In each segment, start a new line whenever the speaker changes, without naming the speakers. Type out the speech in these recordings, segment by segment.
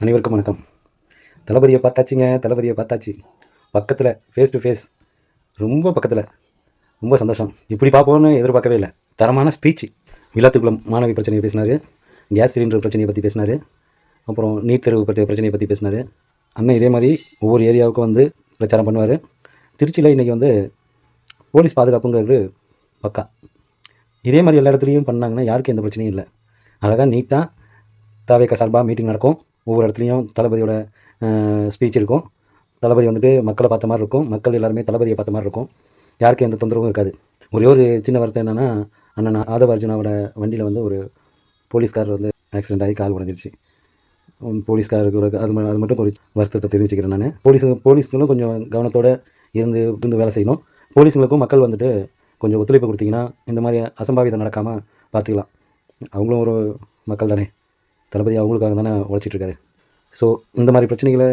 அனைவருக்கும் வணக்கம். தளபதியை பார்த்தாச்சுங்க. தளபதியை பார்த்தாச்சு. பக்கத்தில் ஃபேஸ் டு ஃபேஸ், ரொம்ப பக்கத்தில். ரொம்ப சந்தோஷம். இப்படி பார்ப்போன்னு எதிர்பார்க்கவே இல்லை. தரமான ஸ்பீச். விழாத்துக்குளம் மாணவி பிரச்சனையை பேசினார், கேஸ் சிலிண்டர் பிரச்சனையை பற்றி பேசினார், அப்புறம் நீட் தேர்வு பற்றிய பிரச்சனையை பற்றி பேசினார். அண்ணன் இதே மாதிரி ஒவ்வொரு ஏரியாவுக்கும் வந்து பிரச்சாரம் பண்ணுவார். திருச்சியில் இன்றைக்கி வந்து போலீஸ் பாதுகாப்புங்கிறது பக்கா. இதே மாதிரி எல்லா இடத்துலையும் பண்ணாங்கன்னா யாருக்கும் எந்த பிரச்சனையும் இல்லை. அழகாக நீட்டாக தாவேக்கா சார்பாக மீட்டிங் நடக்கும். ஒவ்வொரு இடத்துலையும் தளபதியோட ஸ்பீச் இருக்கும். தளபதி வந்துட்டு மக்களை பார்த்த மாதிரி இருக்கும். மக்கள் எல்லாருமே தளபதியை பார்த்த மாதிரி இருக்கும். யாருக்கும் எந்த தொந்தரவும் இருக்காது. ஒரே ஒரு சின்ன வருத்தம் என்னென்னா, அண்ணன் ஆதவ அர்ஜுனாவோட வண்டியில் வந்து ஒரு போலீஸ்கார் வந்து ஆக்சிடென்ட் ஆகி கால் உடைஞ்சிருச்சு. போலீஸ்காரோட அது மட்டும் ஒரு வருத்தத்தை தெரிவிச்சுக்கிறேன் நான். போலீஸ்களும் கொஞ்சம் கவனத்தோடு இருந்து வேலை செய்யணும். போலீஸுங்களுக்கும் மக்கள் வந்துட்டு கொஞ்சம் ஒத்துழைப்பு கொடுத்தீங்கன்னா இந்த மாதிரி அசம்பாவிதம் நடக்காமல் பார்த்துக்கலாம். அவங்களும் ஒரு மக்கள் தானே. தளபதி அவங்களுக்காக தானே உழைச்சிட்ருக்காரு. ஸோ இந்த மாதிரி பிரச்சனைகளை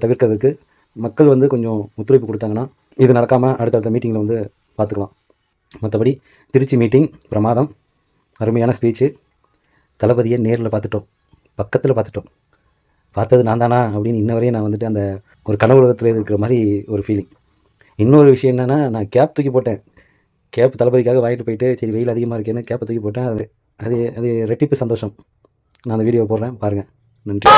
தவிர்க்கிறதுக்கு மக்கள் வந்து கொஞ்சம் ஒத்துழைப்பு கொடுத்தாங்கன்னா இது நடக்காமல் அடுத்தடுத்த மீட்டிங்கில் வந்து பார்த்துக்கலாம். மற்றபடி திருச்சி மீட்டிங் பிரமாதம். அருமையான ஸ்பீச்சு. தளபதியை நேரில் பார்த்துட்டோம், பக்கத்தில் பார்த்துட்டோம். பார்த்தது நான் தானா அப்படின்னு இன்ன வரையும் நான் வந்துட்டு அந்த ஒரு கனவு உலகத்தில் இருக்கிற மாதிரி ஒரு ஃபீலிங். இன்னொரு விஷயம் என்னென்னா, நான் கேப் தூக்கி போட்டேன். கேப் தளபதிக்காக வாங்கிட்டு போயிட்டு சரி வெயில் அதிகமாக இருக்கேன்னு கேப்பை தூக்கி போட்டேன். அது அது ரெட்டிப்பு சந்தோஷம். நான் அந்த வீடியோ போடுறேன், பாருங்கள். நன்றி.